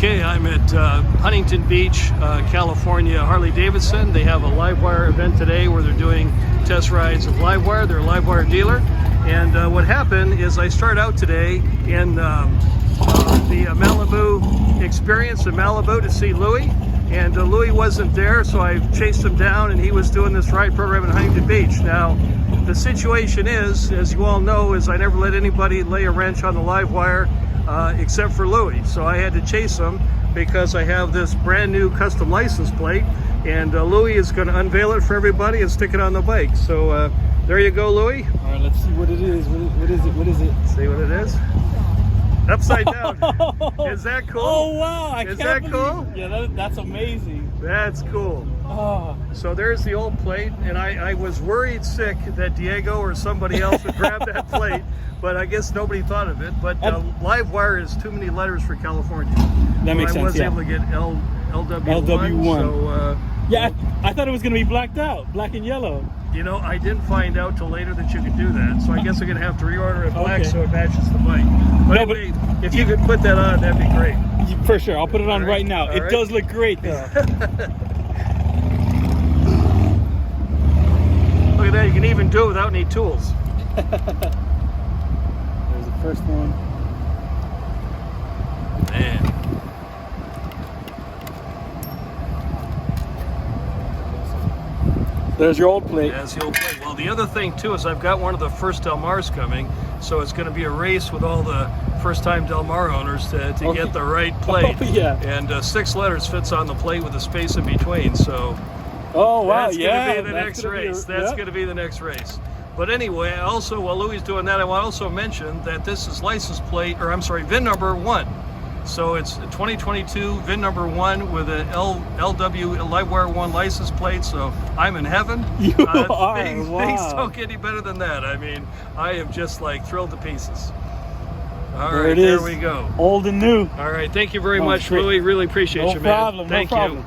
Okay, I'm at Huntington Beach, California, Harley-Davidson. They have a LiveWire event today where they're doing test rides of LiveWire. They're a LiveWire dealer. And what happened is I started out today in the Malibu experience in Malibu to see Louis. And Louis wasn't there, so I chased him down, and he was doing this ride program in Huntington Beach. Now, the situation is, as you all know, is I never let anybody lay a wrench on the LiveWire except for Louis. So I had to chase him because I have this brand new custom license plate, and Louis is going to unveil it for everybody and stick it on the bike. So there you go, Louis. All right, let's see what it is. What is it? What is it? See what it is? Upside down. Is that cool? Oh wow! Is that cool? Yeah, that's amazing. That's cool. Oh. So there's the old plate, and I was worried sick that Diego or somebody else would grab that plate, but I guess nobody thought of it. But LiveWire is too many letters for California. That makes sense. I was able to get LW1. So, yeah, I thought it was going to be blacked out, black and yellow. You know, I didn't find out till later that you could do that. So I guess I'm going to have to reorder it black so it matches the bike. But anyway, if you could put that on, that'd be great. For sure. I'll put it on right now. It does look great. Yeah. Look at that. You can even do it without any tools. There's the first one. Man. There's your old plate. That's the old plate. Well, the other thing, too, is I've got one of the first Del Mars coming, so it's going to be a race with all the first-time Del Mar owners to get the right plate. Oh, yeah. And 6 letters fits on the plate with a space in between, so oh, wow, that's going to be the next race. That's going to be the next race. But anyway, also, while Louis is doing that, I want to also mention that this is license plate, or I'm sorry, VIN number 1. So it's 2022 VIN number 1 with an LW LiveWire ONE license plate. So I'm in heaven. You are. Things don't get any better than that. I mean, I am just like thrilled to pieces. All right, there we go. Old and new. All right, thank you very much, Louis. Really appreciate you, man. No problem. Thank you.